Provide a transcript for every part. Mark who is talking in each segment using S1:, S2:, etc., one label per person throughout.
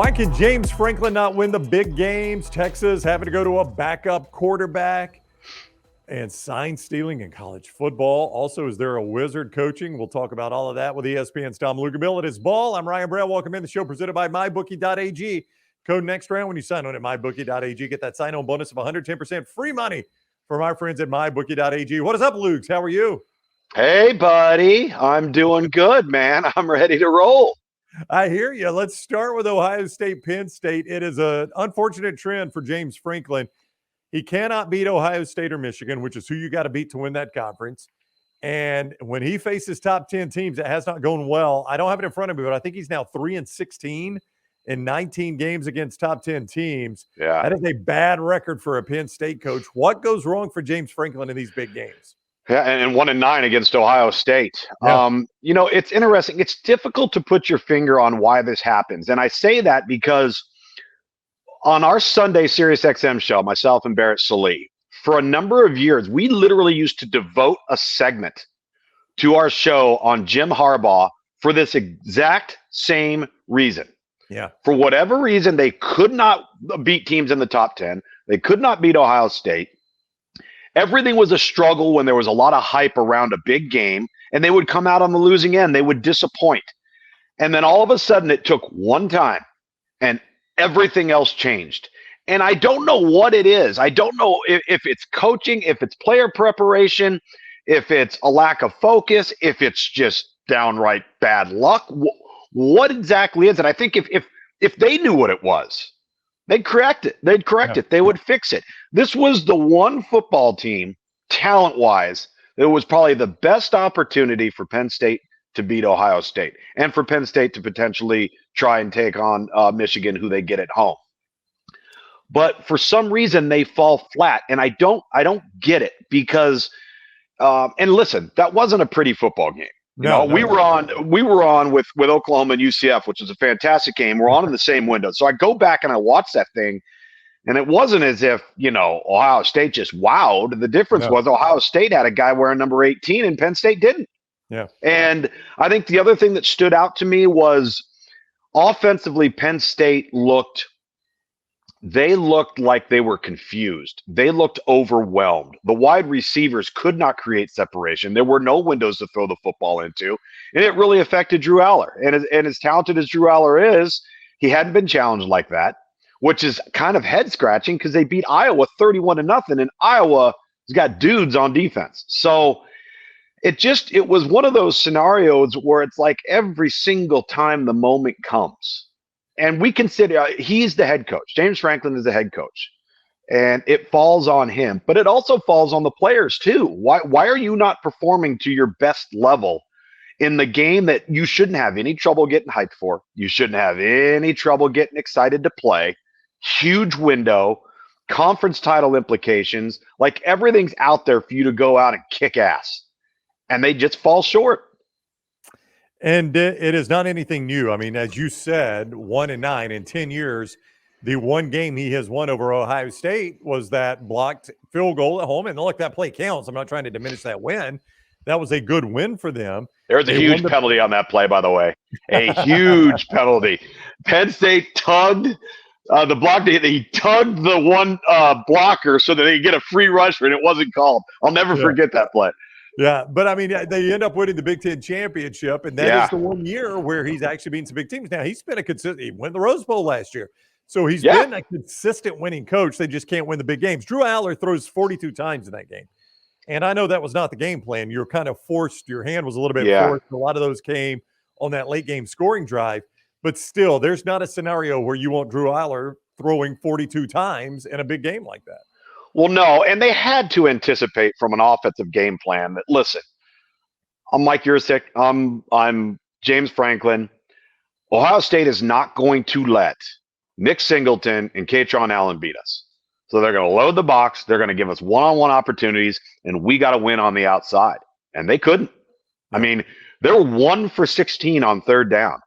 S1: Why can James Franklin not win the big games? Texas having to go to a backup quarterback and sign stealing in college football. Also, is there a wizard coaching? We'll talk about all of that with ESPN's Tom Luginbill. It is ball. I'm Ryan Brown. Welcome in the show presented by MyBookie.ag. Code next round when you sign on at MyBookie.ag. Get that sign-on bonus of 110% free money from our friends at MyBookie.ag. What is up, Lugs? How are you?
S2: Hey, buddy. I'm doing good, man. I'm ready to roll.
S1: I hear you. Let's start with Ohio State, Penn State. It is an unfortunate trend for James Franklin. He cannot beat Ohio State or Michigan, which is who you got to beat to win that conference. And when he faces top 10 teams, it has not gone well. I don't have it in front of me, but I think he's now 3-16 in 19 games against top 10 teams.
S2: Yeah.
S1: That is a bad record for a Penn State coach. What goes wrong for James Franklin in these big games?
S2: Yeah, and 1-9 against Ohio State.
S1: Yeah.
S2: It's interesting. It's difficult to put your finger on why this happens. And I say that because on our Sunday SiriusXM show, myself and Barrett Sallee, for a number of years, we literally used to devote a segment to our show on Jim Harbaugh for this exact same reason.
S1: Yeah.
S2: For whatever reason, they could not beat teams in the top 10. They could not beat Ohio State. Everything was a struggle when there was a lot of hype around a big game, and they would come out on the losing end. They would disappoint. And then all of a sudden it took one time and everything else changed. And I don't know what it is. I don't know if it's coaching, if it's player preparation, if it's a lack of focus, if it's just downright bad luck. What exactly is it? I think if they knew what it was, they'd correct it. They'd correct it. They would fix it. This was the one football team, talent-wise, that was probably the best opportunity for Penn State to beat Ohio State and for Penn State to potentially try and take on Michigan, who they get at home. But for some reason, they fall flat, and I don't get it because and listen, that wasn't a pretty football game. We were on with Oklahoma and UCF, which was a fantastic game. We're on in the same window. So I go back and I watch that thing, and it wasn't as if, Ohio State just wowed. The difference was Ohio State had a guy wearing number 18 and Penn State didn't.
S1: Yeah.
S2: And I think the other thing that stood out to me was offensively, Penn State looked like they were confused. They looked overwhelmed. The wide receivers could not create separation. There were no windows to throw the football into, and it really affected Drew Aller. And as talented as Drew Aller is, he hadn't been challenged like that, which is kind of head-scratching because they beat Iowa 31-0, and Iowa has got dudes on defense. So it was one of those scenarios where it's like every single time the moment comes, and we consider he's the head coach. James Franklin is the head coach, and it falls on him. But it also falls on the players too. Why are you not performing to your best level in the game that you shouldn't have any trouble getting hyped for? You shouldn't have any trouble getting excited to play. Huge window, conference title implications. Like everything's out there for you to go out and kick ass, and they just fall short.
S1: And it is not anything new. I mean, as you said, 1-9 in 10 years, the one game he has won over Ohio State was that blocked field goal at home. And look, that play counts. I'm not trying to diminish that win. That was a good win for them.
S2: There was a huge penalty on that play, by the way. A huge penalty. Penn State tugged the block. He tugged the one blocker so that they get a free rusher, and it wasn't called. I'll never forget that play.
S1: Yeah, but I mean, they end up winning the Big Ten championship, and that is the one year where he's actually beaten some big teams. Now, he's been he won the Rose Bowl last year, so he's been a consistent winning coach. They just can't win the big games. Drew Aller throws 42 times in that game, and I know that was not the game plan. You're kind of forced. Your hand was a little bit forced. A lot of those came on that late game scoring drive, but still, there's not a scenario where you want Drew Aller throwing 42 times in a big game like that.
S2: Well, no, and they had to anticipate from an offensive game plan that, listen, I'm Mike Yurcik, I'm James Franklin. Ohio State is not going to let Nick Singleton and Katron Allen beat us. So they're going to load the box, they're going to give us one-on-one opportunities, and we got to win on the outside. And they couldn't. I mean, they're 1 for 16 on third down.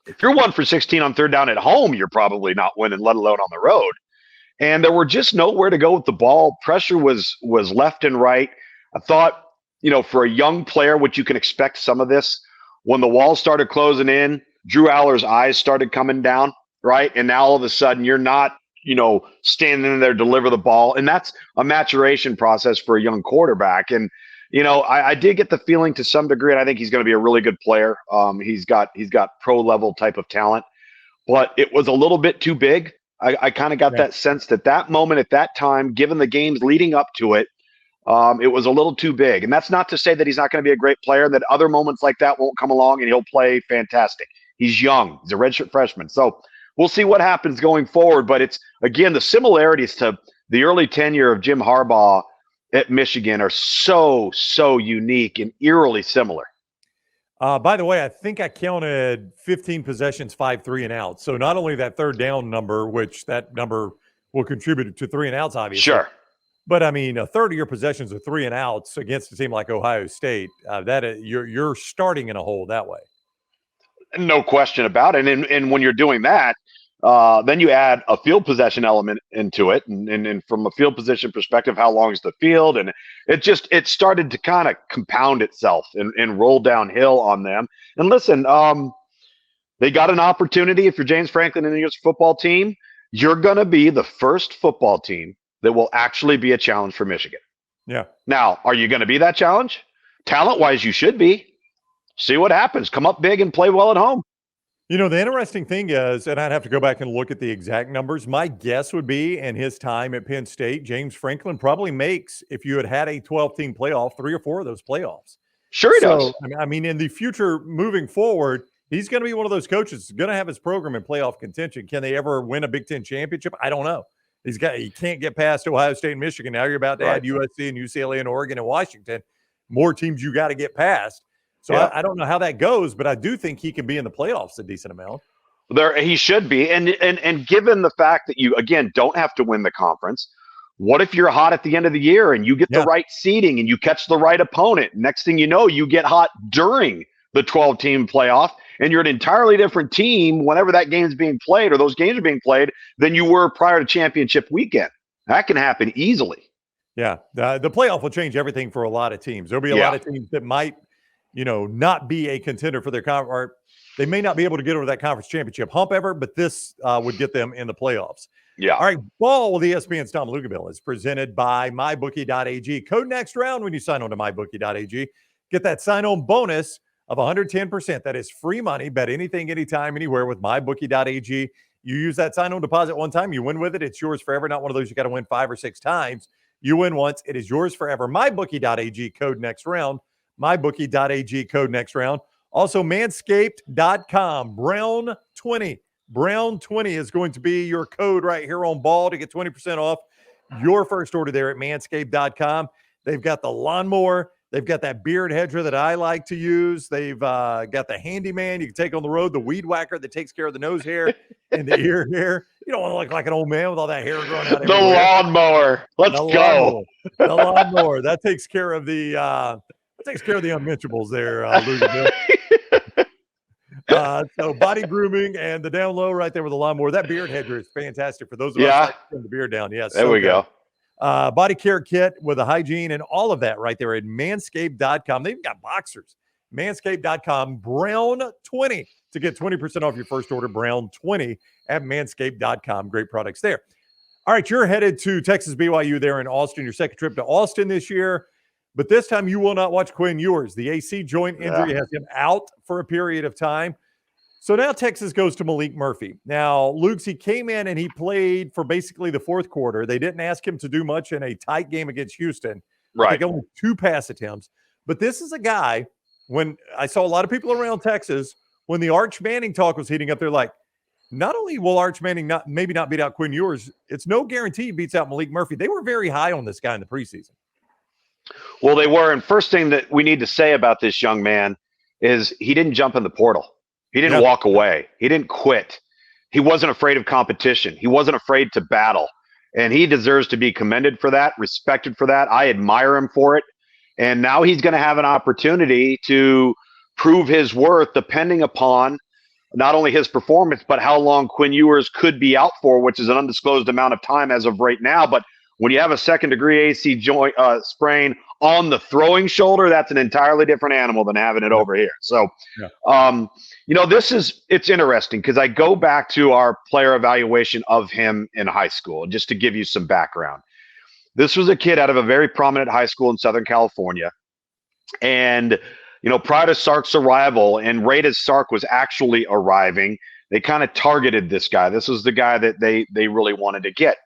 S2: If you're 1 for 16 on third down at home, you're probably not winning, let alone on the road. And there were just nowhere to go with the ball. Pressure was left and right. I thought, for a young player, which you can expect some of this, when the walls started closing in, Drew Aller's eyes started coming down. right? And now all of a sudden you're not, standing there, deliver the ball. And that's a maturation process for a young quarterback. And, I did get the feeling to some degree, and I think he's going to be a really good player. He's got pro level type of talent, but it was a little bit too big. I kind of got that sense that moment at that time, given the games leading up to it, it was a little too big. And that's not to say that he's not going to be a great player, that other moments like that won't come along and he'll play fantastic. He's young. He's a redshirt freshman. So we'll see what happens going forward. But it's, again, the similarities to the early tenure of Jim Harbaugh at Michigan are so unique and eerily similar.
S1: By the way, I think I counted 15 possessions, 5 3 and outs. So not only that third down number, which that number will contribute to 3 and outs, obviously.
S2: Sure.
S1: But I mean, a third of your possessions are 3 and outs against a team like Ohio State. You're starting in a hole that way.
S2: No question about it. And when you're doing that, then you add a field possession element into it. And from a field position perspective, how long is the field? And it started to kind of compound itself and roll downhill on them. And listen, they got an opportunity. If you're James Franklin and your football team, you're going to be the first football team that will actually be a challenge for Michigan.
S1: Yeah.
S2: Now, are you going to be that challenge? Talent-wise, you should be. See what happens. Come up big and play well at home.
S1: The interesting thing is, and I'd have to go back and look at the exact numbers, my guess would be in his time at Penn State, James Franklin probably makes, if you had a 12-team playoff, 3 or 4 of those playoffs.
S2: Sure he does.
S1: I mean, in the future moving forward, he's going to be one of those coaches who's going to have his program in playoff contention. Can they ever win a Big Ten championship? I don't know. He can't get past Ohio State and Michigan. Now you're about to add USC and UCLA and Oregon and Washington. More teams you got to get past. So I don't know how that goes, but I do think he can be in the playoffs a decent amount.
S2: He should be. And given the fact that you, again, don't have to win the conference, what if you're hot at the end of the year and you get the right seeding and you catch the right opponent? Next thing you know, you get hot during the 12-team playoff and you're an entirely different team whenever that game is being played or those games are being played than you were prior to championship weekend. That can happen easily.
S1: Yeah. The playoff will change everything for a lot of teams. There'll be a lot of teams that might – not be a contender for their conference, or they may not be able to get over that conference championship hump ever, but this would get them in the playoffs.
S2: Yeah.
S1: All right. Ball with ESPN's Tom Luginbill is presented by MyBookie.ag. Code next round when you sign on to MyBookie.ag. Get that sign-on bonus of 110%. That is free money. Bet anything, anytime, anywhere with MyBookie.ag. You use that sign-on deposit one time, you win with it. It's yours forever. Not one of those you got to win 5 or 6 times. You win once. It is yours forever. MyBookie.ag. Code next round. MyBookie.ag, code next round. Also, Manscaped.com, Brown 20. Brown 20 is going to be your code right here on Ball to get 20% off your first order there at Manscaped.com. They've got the lawnmower. They've got that beard hedger that I like to use. They've got the handyman you can take on the road, the weed whacker that takes care of the nose hair and the ear hair. You don't want to look like an old man with all that hair growing out everywhere.
S2: The lawnmower. Let's go.
S1: The lawnmower. That takes care of the unmentionables there, Luginbill. So body grooming and the down low right there with the lawnmower. That beard hedger is fantastic for those of us that trim the beard down. Yes.
S2: There we go.
S1: Body care kit with a hygiene and all of that right there at Manscaped.com. They've got boxers. Manscaped.com, Brown 20 to get 20% off your first order. Brown 20 at Manscaped.com. Great products there. All right, you're headed to Texas BYU there in Austin. Your second trip to Austin this year. But this time you will not watch Quinn Ewers. The AC joint injury has him out for a period of time. So now Texas goes to Malik Murphy. Now, Luke's, he came in and he played for basically the fourth quarter. They didn't ask him to do much in a tight game against Houston.
S2: Right.
S1: They only 2 pass attempts. But this is a guy, when I saw a lot of people around Texas, when the Arch Manning talk was heating up, they're like, not only will Arch Manning maybe not beat out Quinn Ewers, it's no guarantee he beats out Malik Murphy. They were very high on this guy in the preseason.
S2: Well, they were. And first thing that we need to say about this young man is he didn't jump in the portal. He didn't walk away. He didn't quit. He wasn't afraid of competition. He wasn't afraid to battle. And he deserves to be commended for that, respected for that. I admire him for it. And now he's going to have an opportunity to prove his worth depending upon not only his performance, but how long Quinn Ewers could be out for, which is an undisclosed amount of time as of right now. But when you have a second-degree AC joint sprain on the throwing shoulder, that's an entirely different animal than having it over here. So, it's interesting because I go back to our player evaluation of him in high school, just to give you some background. This was a kid out of a very prominent high school in Southern California. And, prior to Sark's arrival, and right as Sark was actually arriving, they kind of targeted this guy. This was the guy that they really wanted to get.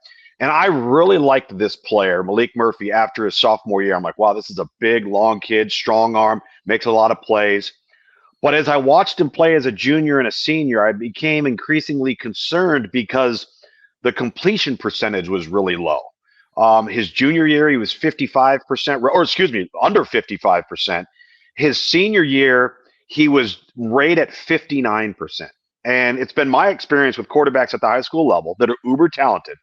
S2: And I really liked this player, Malik Murphy, after his sophomore year. I'm like, wow, this is a big, long kid, strong arm, makes a lot of plays. But as I watched him play as a junior and a senior, I became increasingly concerned because the completion percentage was really low. His junior year, he was 55%, under 55%. His senior year, he was right at 59%. And it's been my experience with quarterbacks at the high school level that are uber talented,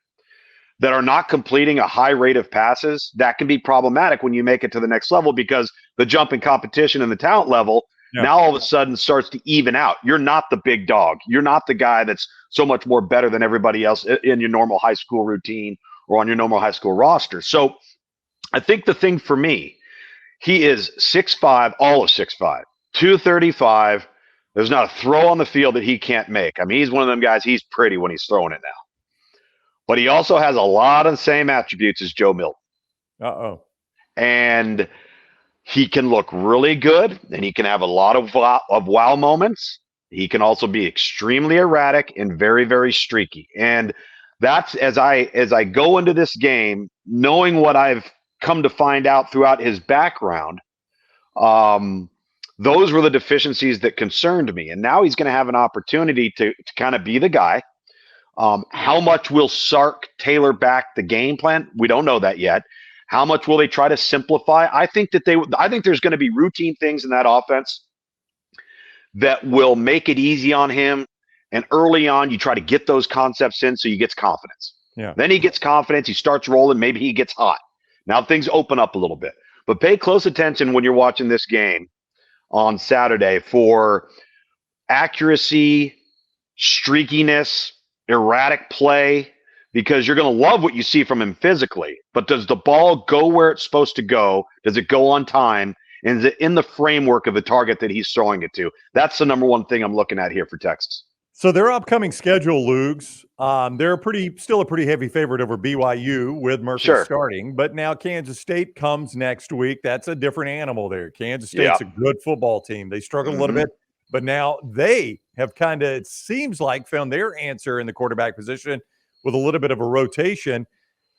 S2: that are not completing a high rate of passes. That can be problematic when you make it to the next level because the jump in competition and the talent level now all of a sudden starts to even out. You're not the big dog. You're not the guy that's so much more better than everybody else in your normal high school routine or on your normal high school roster. So I think the thing for me, he is 6'5", all of 6'5", 235. There's not a throw on the field that he can't make. I mean, he's one of them guys, he's pretty when he's throwing it now. But he also has a lot of the same attributes as Joe Milton. And he can look really good, and he can have a lot of wow moments. He can also be extremely erratic and very, very streaky. And that's as I go into this game, knowing what I've come to find out throughout his background, those were the deficiencies that concerned me. And now he's going to have an opportunity to kind of be the guy. How much will Sark tailor back the game plan? We don't know that yet. How much will they try to simplify? I think there's going to be routine things in that offense that will make it easy on him. And early on, you try to get those concepts in so he gets confidence.
S1: Yeah.
S2: Then he gets confidence. He starts rolling. Maybe he gets hot. Now things open up a little bit. But pay close attention when you're watching this game on Saturday for accuracy, streakiness, erratic play, because you're going to love what you see from him physically. But does the ball go where it's supposed to go? Does it go on time? And is it in the framework of the target that he's throwing it to? That's the number one thing I'm looking at here for Texas.
S1: So their upcoming schedule, Lugs, they're still a pretty heavy favorite over BYU with Murphy starting. But now Kansas State comes next week. That's a different animal there. Kansas State's a good football team. They struggled a little bit, but now they have kind of, it seems like, found their answer in the quarterback position with a little bit of a rotation.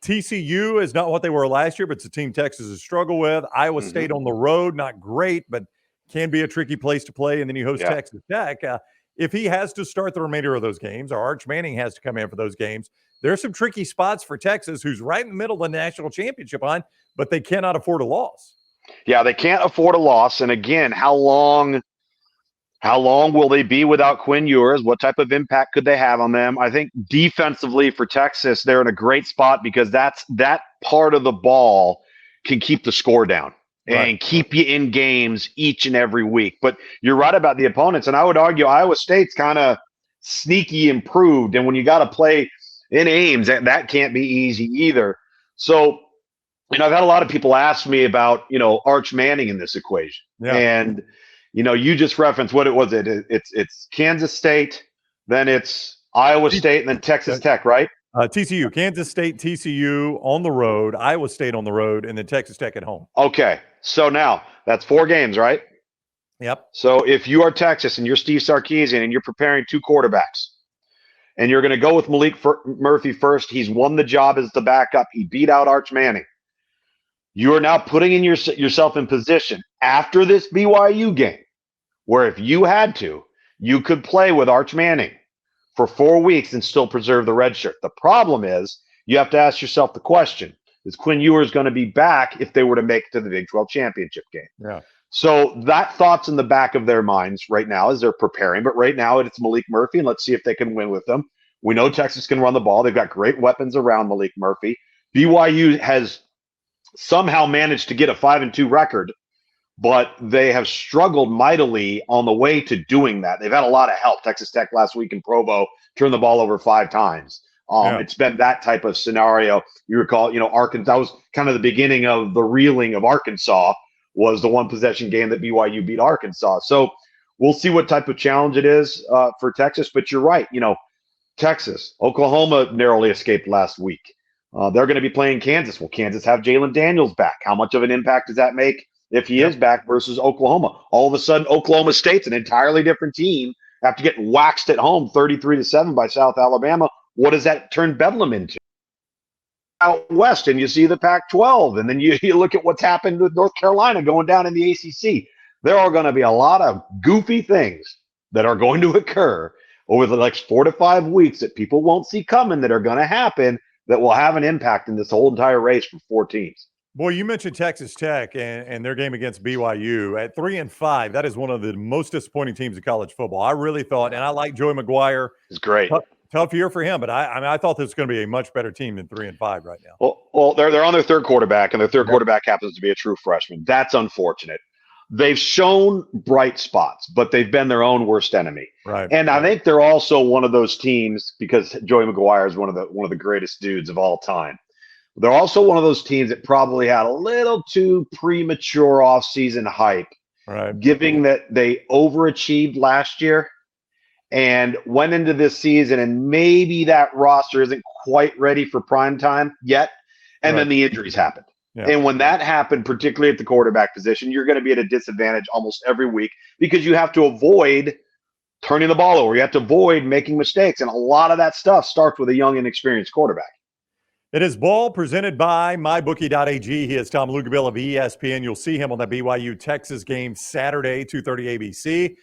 S1: TCU is not what they were last year, but it's a team Texas has struggled with. Iowa State on the road, not great, but can be a tricky place to play. And then you host Texas Tech. If he has to start the remainder of those games, or Arch Manning has to come in for those games, there's some tricky spots for Texas, who's right in the middle of the national championship line, but they cannot afford a loss.
S2: Yeah, they can't afford a loss. And again, how long will they be without Quinn Ewers? What type of impact could they have on them? I think defensively for Texas, they're in a great spot because that part of the ball can keep the score down and keep you in games each and every week. But you're right about the opponents. And I would argue Iowa State's kind of sneaky improved. And when you got to play in Ames, that can't be easy either. So, I've had a lot of people ask me about, Arch Manning in this equation. Yeah. And, you just referenced what it was. It's Kansas State, then it's Iowa State, and then Texas Tech, right?
S1: TCU, Kansas State, TCU on the road, Iowa State on the road, and then Texas Tech at home.
S2: Okay. So now that's 4 games, right?
S1: Yep.
S2: So if you are Texas and you're Steve Sarkisian and you're preparing 2 quarterbacks and you're going to go with Malik Murphy first, he's won the job as the backup. He beat out Arch Manning. You are now putting in yourself in position after this BYU game where if you had to, you could play with Arch Manning for 4 weeks and still preserve the red shirt. The problem is you have to ask yourself the question, is Quinn Ewers going to be back if they were to make it to the Big 12 championship game?
S1: Yeah.
S2: So that thought's in the back of their minds right now as they're preparing. But right now it's Malik Murphy, and let's see if they can win with them. We know Texas can run the ball. They've got great weapons around Malik Murphy. BYU has somehow managed to get a 5-2 record, but they have struggled mightily on the way to doing that. They've had a lot of help. Texas Tech last week in Provo turned the ball over 5 times. It's been that type of scenario. You recall, Arkansas, that was kind of the beginning of the reeling of Arkansas, was the one possession game that BYU beat Arkansas. So we'll see what type of challenge it is for Texas. But you're right. Texas, Oklahoma narrowly escaped last week. They're going to be playing Kansas. Will Kansas have Jalen Daniels back? How much of an impact does that make if he is back versus Oklahoma? All of a sudden, Oklahoma State's an entirely different team after getting waxed at home 33-7 by South Alabama. What does that turn Bedlam into? Out west, and you see the Pac-12, and then you look at what's happened with North Carolina going down in the ACC. There are going to be a lot of goofy things that are going to occur over the next 4 to 5 weeks that people won't see coming, that are going to happen, that will have an impact in this whole entire race for 4 teams.
S1: Boy, you mentioned Texas Tech and their game against BYU at 3-5. That is one of the most disappointing teams in college football. I really thought, and I like Joey McGuire.
S2: It's great.
S1: Tough year for him, but I thought this was going to be a much better team than 3-5 right now.
S2: Well, they're on their third quarterback, and their third quarterback happens to be a true freshman. That's unfortunate. They've shown bright spots, but they've been their own worst enemy.
S1: Right.
S2: And I think they're also one of those teams, because Joey McGuire is one of the greatest dudes of all time. They're also one of those teams that probably had a little too premature offseason hype,
S1: right,
S2: giving that they overachieved last year and went into this season, and maybe that roster isn't quite ready for prime time yet. And then the injuries happened. Yeah. And when that happened, particularly at the quarterback position, you're going to be at a disadvantage almost every week, because you have to avoid turning the ball over. You have to avoid making mistakes. And a lot of that stuff starts with a young, inexperienced quarterback.
S1: It is ball presented by MyBookie.ag. He is Tom Luginbill of ESPN. You'll see him on the BYU-Texas game Saturday, 2:30 ABC.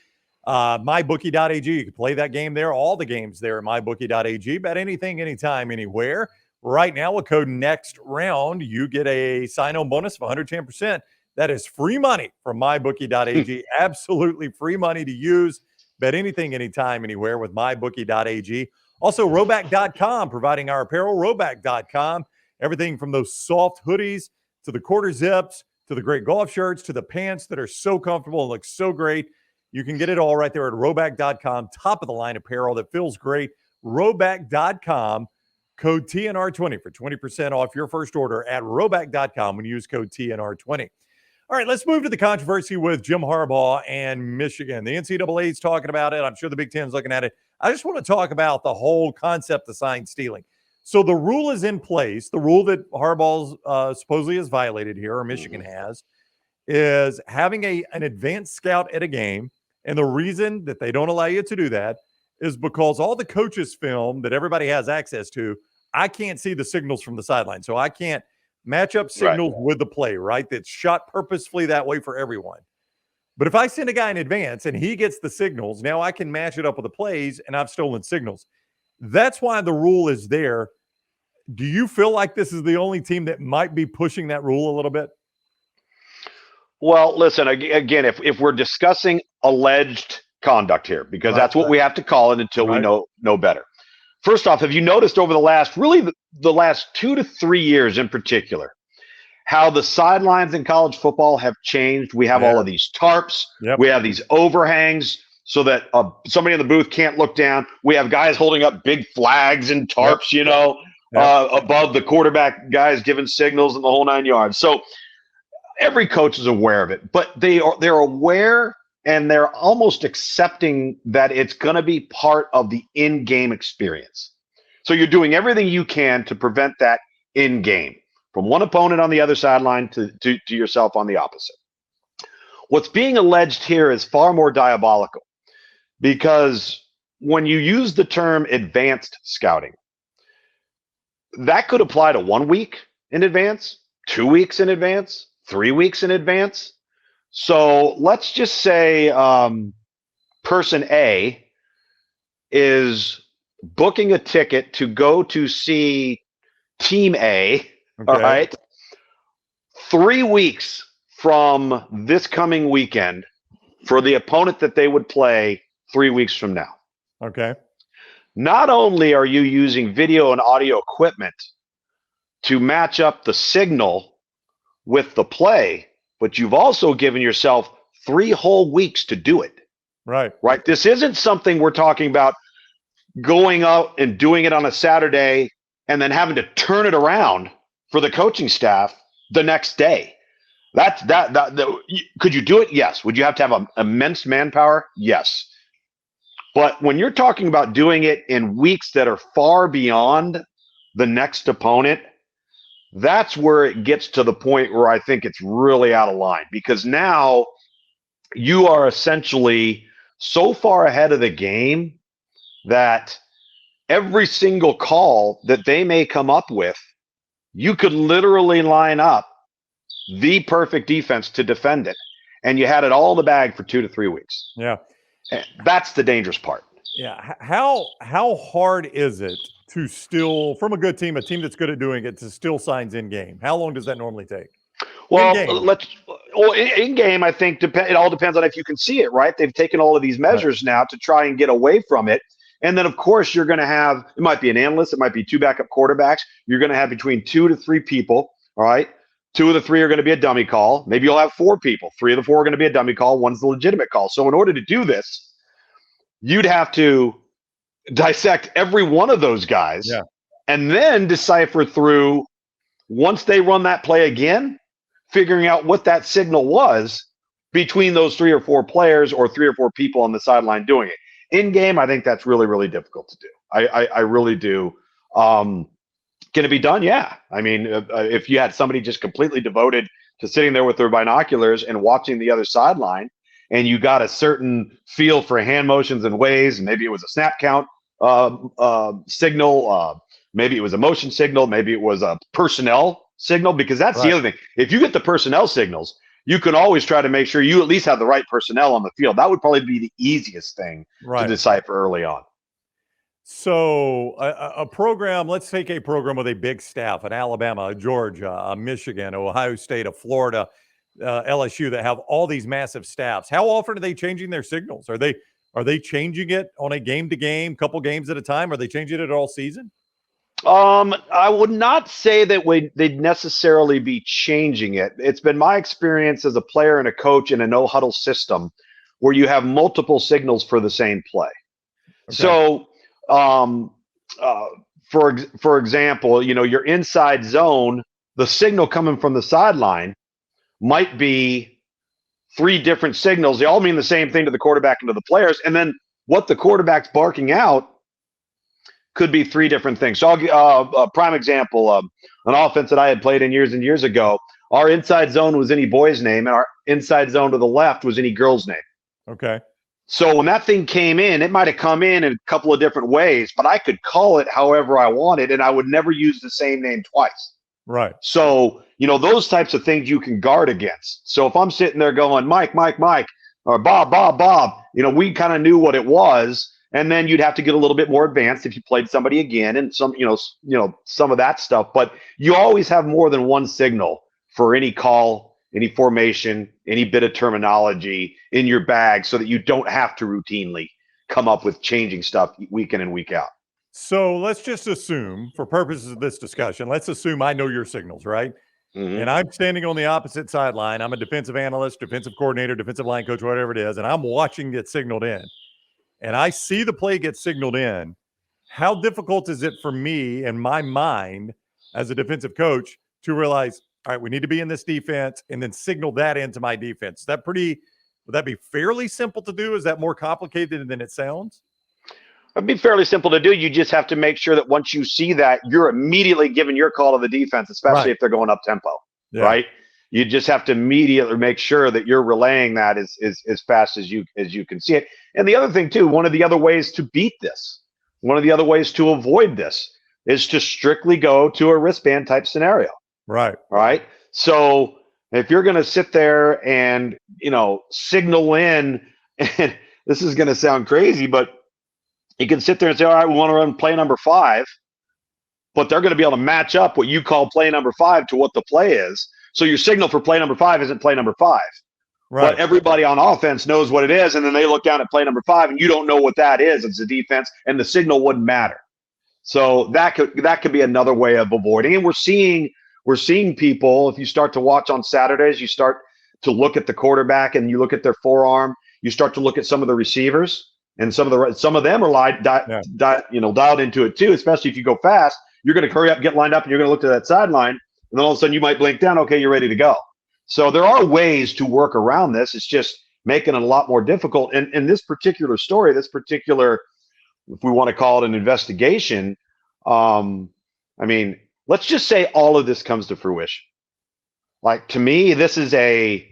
S1: MyBookie.ag. You can play that game there. All the games there at MyBookie.ag. Bet anything, anytime, anywhere. Right now, with code NEXTROUND, you get a sign-on bonus of 110%. That is free money from MyBookie.ag. Absolutely free money to use. Bet anything, anytime, anywhere with MyBookie.ag. Also, Rhoback.com, providing our apparel, Rhoback.com. Everything from those soft hoodies to the quarter zips to the great golf shirts to the pants that are so comfortable and look so great. You can get it all right there at Rhoback.com. Top of the line apparel that feels great. Rhoback.com. Code TNR20 for 20% off your first order at Rhoback.com when you use code TNR20. All right, let's move to the controversy with Jim Harbaugh and Michigan. The NCAA is talking about it. I'm sure the Big Ten is looking at it. I just want to talk about the whole concept of sign stealing. So the rule is in place. The rule that Harbaugh supposedly has violated here, or Michigan has, is having an advanced scout at a game. And the reason that they don't allow you to do that is because all the coaches' film that everybody has access to, I can't see the signals from the sideline. So I can't match up signals with the play, right? That's shot purposefully that way for everyone. But if I send a guy in advance and he gets the signals, now I can match it up with the plays, and I've stolen signals. That's why the rule is there. Do you feel like this is the only team that might be pushing that rule a little bit?
S2: Well, listen, again, if we're discussing alleged conduct here, because that's what we have to call it until we know better. First off, have you noticed over the last 2 to 3 years in particular, how the sidelines in college football have changed? We have all of these tarps. Yep. We have these overhangs so that somebody in the booth can't look down. We have guys holding up big flags and tarps, above the quarterback guys giving signals and the whole 9 yards. So every coach is aware of it, but they're aware, and they're almost accepting that it's going to be part of the in-game experience. So you're doing everything you can to prevent that in-game, from one opponent on the other sideline to yourself on the opposite. What's being alleged here is far more diabolical, because when you use the term advanced scouting, that could apply to 1 week in advance, 2 weeks in advance, 3 weeks in advance. So let's just say person A is booking a ticket to go to see Team A, all right, 3 weeks from this coming weekend for the opponent that they would play 3 weeks from now.
S1: Okay.
S2: Not only are you using video and audio equipment to match up the signal with the play, but you've also given yourself 3 whole weeks to do it.
S1: Right.
S2: Right. This isn't something we're talking about going out and doing it on a Saturday and then having to turn it around for the coaching staff the next day. Could you do it? Yes. Would you have to have immense manpower? Yes. But when you're talking about doing it in weeks that are far beyond the next opponent, that's where it gets to the point where I think it's really out of line, because now you are essentially so far ahead of the game that every single call that they may come up with, you could literally line up the perfect defense to defend it, and you had it all in the bag for 2 to 3 weeks.
S1: Yeah.
S2: And that's the dangerous part.
S1: Yeah. How hard is it to still, from a good team, a team that's good at doing it, to still signs in game? How long does that normally take?
S2: Well, in game, I think it all depends on if you can see it, right? They've taken all of these measures now to try and get away from it. And then, of course, you're going to have, it might be an analyst, it might be 2 backup quarterbacks. You're going to have between 2 to 3 people, all right? 2 of the 3 are going to be a dummy call. Maybe you'll have 4 people. 3 of the 4 are going to be a dummy call. 1's the legitimate call. So in order to do this, you'd have to dissect every one of those guys and then decipher through, once they run that play again, figuring out what that signal was between those 3 or 4 players or 3 or 4 people on the sideline doing it. In game, I think that's really, really difficult to do. I really do. Can it be done? Yeah. I mean, if you had somebody just completely devoted to sitting there with their binoculars and watching the other sideline, and you got a certain feel for hand motions and ways, and maybe it was a snap count signal, maybe it was a motion signal, maybe it was a personnel signal, because that's the other thing. If you get the personnel signals, you can always try to make sure you at least have the right personnel on the field. That would probably be the easiest thing to decipher early on.
S1: So a program, let's take a program with a big staff, an Alabama, a Georgia, a Michigan, Ohio State, a Florida, LSU, that have all these massive staffs. How often are they changing their signals? Are they changing it on a game-to-game, couple games at a time? Are they changing it all season?
S2: I would not say that they'd necessarily be changing it. It's been my experience as a player and a coach in a no-huddle system where you have multiple signals for the same play. Okay. So, for example, your inside zone, the signal coming from the sideline might be 3 different signals. They all mean the same thing to the quarterback and to the players. And then what the quarterback's barking out could be 3 different things. So I'll give a prime example of an offense that I had played in years and years ago. Our inside zone was any boy's name, and our inside zone to the left was any girl's name.
S1: Okay.
S2: So when that thing came in, it might have come in a couple of different ways, but I could call it however I wanted, and I would never use the same name twice.
S1: Right.
S2: So, those types of things you can guard against. So if I'm sitting there going, Mike, or Bob, we kind of knew what it was. And then you'd have to get a little bit more advanced if you played somebody again and some of that stuff. But you always have more than one signal for any call, any formation, any bit of terminology in your bag, so that you don't have to routinely come up with changing stuff week in and week out.
S1: So let's just assume, for purposes of this discussion, let's assume I know your signals, right? Mm-hmm. And I'm standing on the opposite sideline. I'm a defensive analyst, defensive coordinator, defensive line coach, whatever it is, and I'm watching it signaled in. And I see the play get signaled in. How difficult is it for me in my mind as a defensive coach to realize, all right, we need to be in this defense, and then signal that into my defense? Would that be fairly simple to do? Is that more complicated than it sounds?
S2: It'd be fairly simple to do. You just have to make sure that once you see that, you're immediately giving your call to the defense, especially if they're going up tempo, right? You just have to immediately make sure that you're relaying that as fast as you can see it. And the other thing too, one of the other ways to beat this, one of the other ways to avoid this, is to strictly go to a wristband type scenario.
S1: Right.
S2: Right. So if you're going to sit there and, signal in, and this is going to sound crazy, but you can sit there and say, all right, we want to run play number 5, but they're going to be able to match up what you call play number 5 to what the play is. So your signal for play number 5 isn't play number 5. Right. But everybody on offense knows what it is, and then they look down at play number 5, and you don't know what that is. It's a defense, and the signal wouldn't matter. So that could be another way of avoiding. And we're seeing people, if you start to watch on Saturdays, you start to look at the quarterback and you look at their forearm, you start to look at some of the receivers. and some of them are dialed into it too. Especially if you go fast, you're going to hurry up, get lined up, and you're going to look to that sideline, and then all of a sudden you might blink down. Okay, you're ready to go. So there are ways to work around this. It's just making it a lot more difficult. And in this particular story, if we want to call it an investigation, let's just say all of this comes to fruition. Like, to me, this is a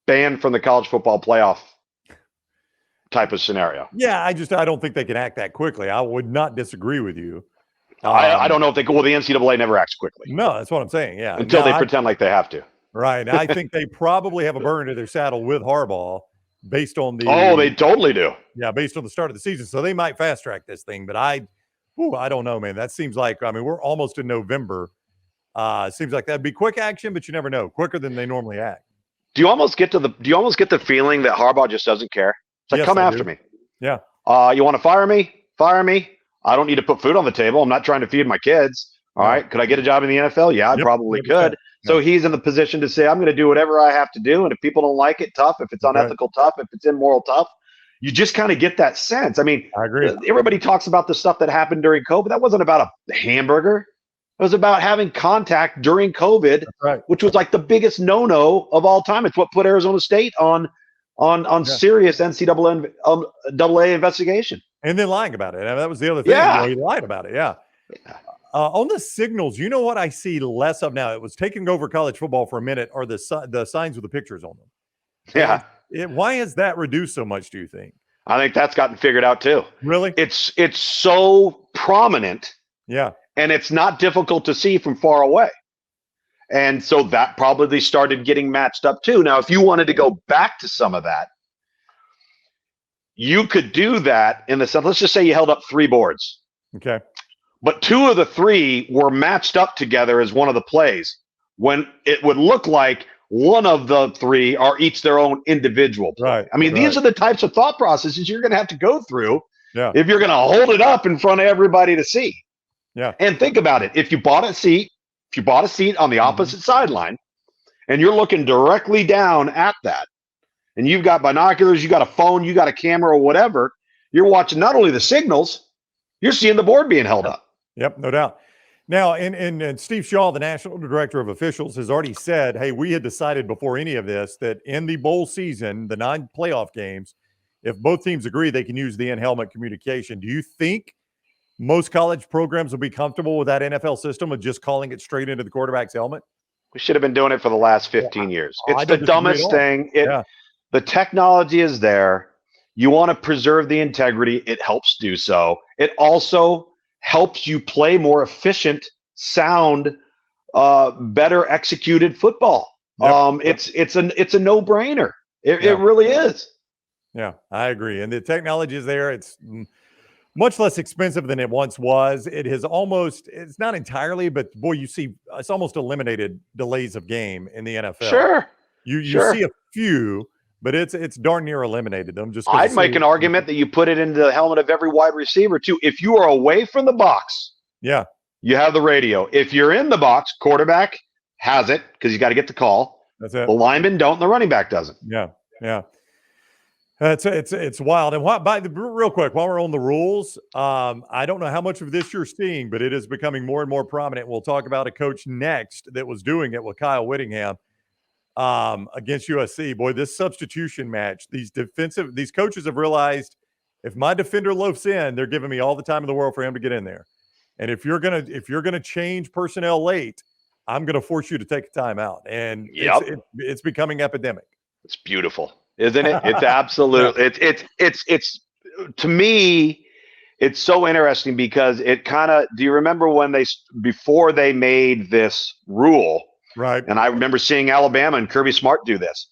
S2: ban from the college football playoff type of scenario.
S1: Yeah, I don't think they can act that quickly. I would not disagree with you.
S2: I don't know if the NCAA never acts quickly.
S1: No, that's what I'm saying. Yeah.
S2: Until they pretend like they have to.
S1: Right. I think they probably have a burn to their saddle with Harbaugh based on the.
S2: Oh, they totally do.
S1: Yeah, based on the start of the season. So they might fast track this thing. But I don't know, man. That seems like, we're almost in November. Seems like that'd be quick action, but you never know. Quicker than they normally act.
S2: Do you almost get the feeling that Harbaugh just doesn't care? It's like, come after me.
S1: Yeah.
S2: You want to fire me? Fire me. I don't need to put food on the table. I'm not trying to feed my kids. All right. Could I get a job in the NFL? Yeah, I probably could. So he's in the position to say, I'm going to do whatever I have to do. And if people don't like it, tough. If it's unethical, tough. If it's immoral, tough. You just kind of get that sense. I
S1: agree.
S2: Everybody talks about the stuff that happened during COVID. That wasn't about a hamburger. It was about having contact during COVID, which was like the biggest no-no of all time. It's what put Arizona State on serious NCAA investigation.
S1: And then lying about it. That was the other thing.
S2: Yeah.
S1: He lied about it. Yeah. On the signals, you know what I see less of now? It was taking over college football for a minute, are the signs with the pictures on them.
S2: Yeah.
S1: Why has that reduced so much, do you think?
S2: I think that's gotten figured out too.
S1: Really?
S2: It's so prominent.
S1: Yeah.
S2: And it's not difficult to see from far away. And so that probably started getting matched up too. Now, if you wanted to go back to some of that, you could do that in the sense, let's just say you held up 3 boards.
S1: Okay.
S2: But 2 of the 3 were matched up together as one of the plays, when it would look like one of the 3 are each their own individual play.
S1: Right.
S2: These are the types of thought processes you're going to have to go through if you're going to hold it up in front of everybody to see.
S1: Yeah.
S2: And think about it. If you bought a seat on the opposite sideline and you're looking directly down at that, and you've got binoculars, you got a phone, you got a camera or whatever, you're watching not only the signals, you're seeing the board being held up.
S1: Yep, no doubt. Now, and Steve Shaw, the National Director of Officials, has already said, hey, we had decided before any of this that in the bowl season, the 9 playoff games, if both teams agree, they can use the in-helmet communication. Do you think most college programs will be comfortable with that NFL system of just calling it straight into the quarterback's helmet?
S2: We should have been doing it for the last 15 years. It's the dumbest thing. The technology is there. You want to preserve the integrity. It helps do so. It also helps you play more efficient, sound, better executed football. It's a no-brainer. It really is.
S1: Yeah, I agree. And the technology is there. It's much less expensive than it once was. It has it's not entirely, but boy, you see, it's almost eliminated delays of game in the NFL.
S2: Sure.
S1: You see a few, but it's darn near eliminated them.
S2: I'd make an argument that you put it into the helmet of every wide receiver too. If you are away from the box, you have the radio. If you're in the box, quarterback has it because you got to get the call.
S1: That's it.
S2: The lineman don't, and the running back doesn't.
S1: Yeah. It's wild. And real quick, while we're on the rules, I don't know how much of this you're seeing, but it is becoming more and more prominent. We'll talk about a coach next that was doing it with Kyle Whittingham against USC. Boy, this substitution match, these coaches have realized if my defender loafs in, they're giving me all the time in the world for him to get in there. And if you're gonna change personnel late, I'm gonna force you to take a timeout. And it's becoming epidemic.
S2: It's beautiful. Isn't it? It's absolute. It's to me, it's so interesting because it kind of. Do you remember when before they made this rule?
S1: Right.
S2: And I remember seeing Alabama and Kirby Smart do this.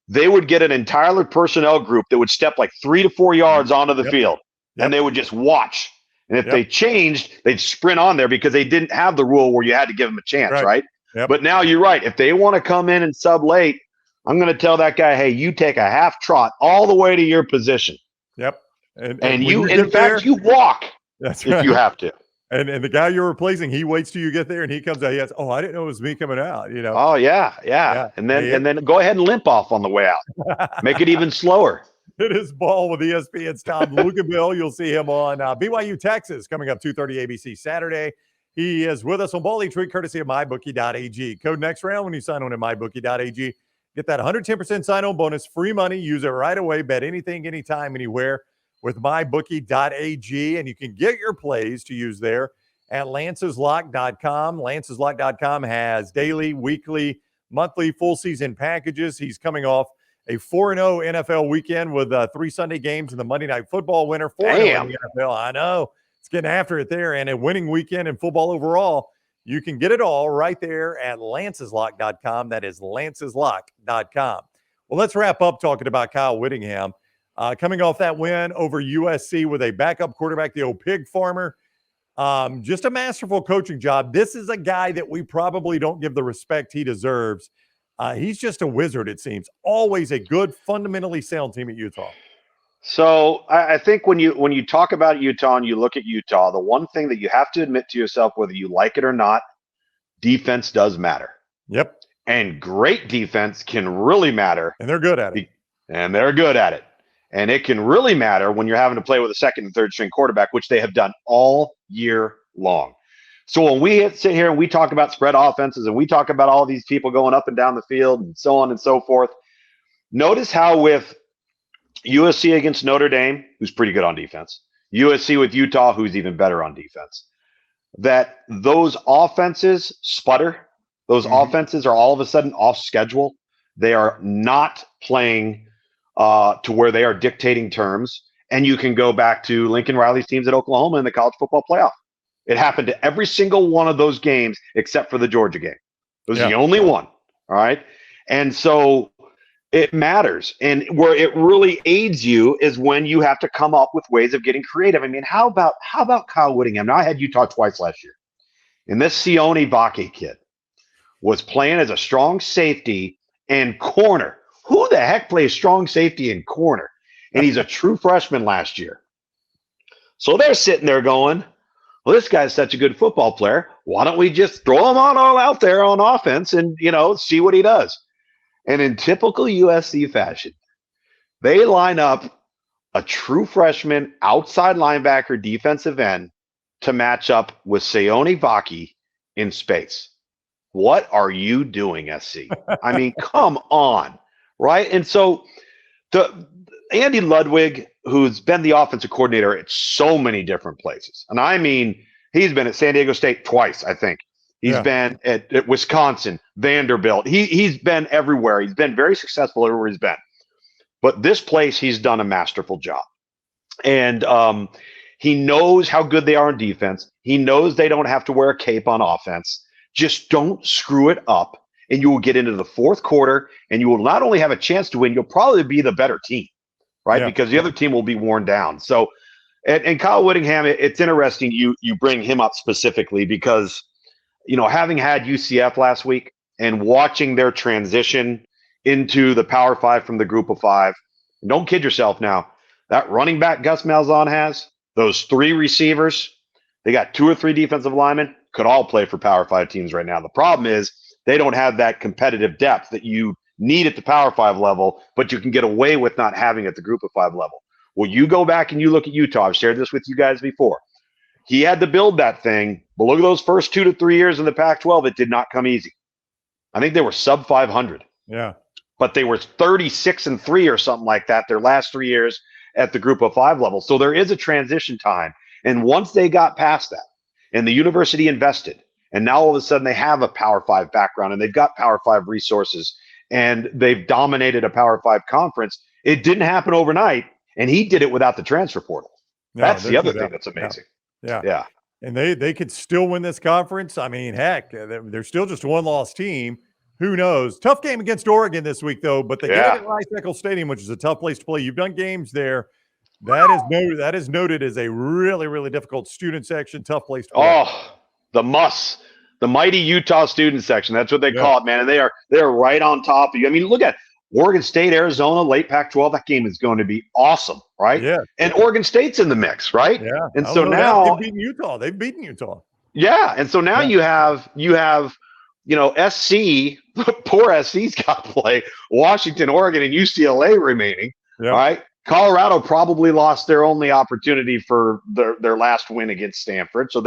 S2: They would get an entire personnel group that would step like 3 to 4 yards onto the field, and they would just watch. And if they changed, they'd sprint on there because they didn't have the rule where you had to give them a chance, right?
S1: Yep.
S2: But now you're right. If they want to come in and sub late, I'm going to tell that guy, hey, you take a half trot all the way to your position.
S1: Yep.
S2: And you, in fact, you walk if you have to.
S1: And the guy you're replacing, he waits till you get there and he comes out. He has, I didn't know it was me coming out, you know?
S2: Oh, yeah. And then go ahead and limp off on the way out. Make it even slower.
S1: It is Ball with ESPN's Tom Luginbill. You'll see him on BYU Texas coming up 2:30 ABC Saturday. He is with us on Ball each week, courtesy of MyBookie.ag. Code next round when you sign on at MyBookie.ag. Get that 110% sign-on bonus, free money. Use it right away. Bet anything, anytime, anywhere with MyBookie.ag. And you can get your plays to use there at Lance'sLock.com. Lance'sLock.com has daily, weekly, monthly, full season packages. He's coming off a 4-0 NFL weekend with 3 Sunday games and the Monday Night Football winner. 4-0 in the NFL. I know. It's getting after it there. And a winning weekend in football overall. You can get it all right there at Lance'sLock.com. That is Lance'sLock.com. Well, let's wrap up talking about Kyle Whittingham. Coming off that win over USC with a backup quarterback, the old pig farmer. Just a masterful coaching job. This is a guy that we probably don't give the respect he deserves. He's just a wizard, it seems. Always a good, fundamentally sound team at Utah.
S2: So I think when you talk about Utah and you look at Utah, the one thing that you have to admit to yourself, whether you like it or not, defense does matter.
S1: Yep.
S2: And great defense can really matter.
S1: And they're good at it.
S2: And they're good at it. And it can really matter when you're having to play with a second and third string quarterback, which they have done all year long. So when we sit here and we talk about spread offenses and we talk about all these people going up and down the field and so on and so forth, notice how with USC against Notre Dame, who's pretty good on defense, USC with Utah, who's even better on defense, that those offenses sputter. Those offenses are all of a sudden off schedule. They are not playing to where they are dictating terms. And you can go back to Lincoln Riley's teams at Oklahoma in the college football playoff. It happened to every single one of those games except for the Georgia game. It was the only one. All right. And so it matters. And where it really aids you is when you have to come up with ways of getting creative. I mean, how about Kyle Whittingham? Now, I had Utah twice last year. And this Sione Vake kid was playing as a strong safety and corner. Who the heck plays strong safety and corner? And he's a true freshman last year. So they're sitting there going, well, this guy's such a good football player. Why don't we just throw him on all out there on offense and, see what he does? And in typical USC fashion, they line up a true freshman outside linebacker defensive end to match up with Sione Vake in space. What are you doing, SC? I mean, come on, right? And so Andy Ludwig, who's been the offensive coordinator at so many different places, and I mean, he's been at San Diego State twice, I think. He's been at Wisconsin, Vanderbilt. He's been everywhere. He's been very successful everywhere he's been. But this place, he's done a masterful job. And he knows how good they are on defense. He knows they don't have to wear a cape on offense. Just don't screw it up, and you will get into the fourth quarter, and you will not only have a chance to win, you'll probably be the better team, right? Yeah. Because the other team will be worn down. So, and Kyle Whittingham, it's interesting you bring him up specifically because, having had UCF last week and watching their transition into the Power Five from the Group of Five, and don't kid yourself now, that running back Gus Malzahn has, those 3 receivers, they got 2 or 3 defensive linemen, could all play for Power 5 teams right now. The problem is they don't have that competitive depth that you need at the Power 5 level, but you can get away with not having at the Group of 5 level. Well, you go back and you look at Utah. I've shared this with you guys before. He had to build that thing, but look at those first 2 to 3 years in the Pac-12. It did not come easy. I think they were sub 500.
S1: Yeah.
S2: But they were 36-3 or something like that their last 3 years at the Group of 5 level. So there is a transition time. And once they got past that and the university invested, and now all of a sudden they have a Power 5 background and they've got Power 5 resources and they've dominated a Power 5 conference, it didn't happen overnight. And he did it without the transfer portal. No, that's the other thing that's amazing.
S1: Yeah. And they could still win this conference. I mean, heck, they're still just a one-loss team. Who knows? Tough game against Oregon this week, though. But they get it at Rice-Eccles Stadium, which is a tough place to play. You've done games there. That is noted as a really, really difficult student section, tough place to play.
S2: Oh, the mighty Utah student section. That's what they call it, man. And they're right on top of you. I mean, look at Oregon State, Arizona, late Pac-12. That game is going to be awesome, right? Yeah. And Oregon State's in the mix, right? Yeah. And so now
S1: they've beaten Utah. They've beaten Utah.
S2: Yeah. And so now you have SC, poor SC's got to play Washington, Oregon, and UCLA remaining. Yeah. All right. Colorado probably lost their only opportunity for their last win against Stanford. So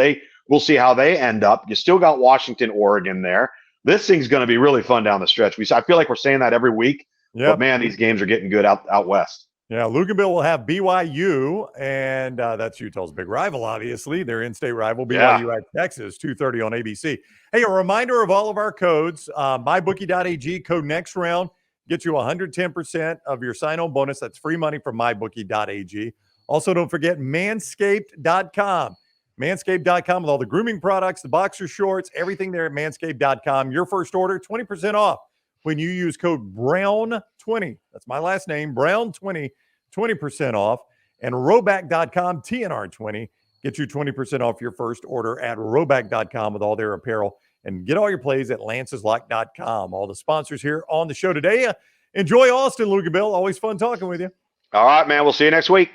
S2: we'll see how they end up. You still got Washington, Oregon there. This thing's going to be really fun down the stretch. I feel like we're saying that every week. Yep. But, man, these games are getting good out west.
S1: Yeah, Luginbill will have BYU, and that's Utah's big rival, obviously. Their in-state rival, BYU at Texas, 2:30 on ABC. Hey, a reminder of all of our codes, mybookie.ag, code next round, gets you 110% of your sign-on bonus. That's free money from mybookie.ag. Also, don't forget manscaped.com. Manscaped.com with all the grooming products, the boxer shorts, everything there at manscaped.com. Your first order, 20% off when you use code BROWN20. That's my last name, BROWN20, 20% off. And Roback.com, TNR20, get you 20% off your first order at Roback.com with all their apparel. And get all your plays at lanceslock.com. All the sponsors here on the show today. Enjoy Austin, Luginbill. Always fun talking with you.
S2: All right, man. We'll see you next week.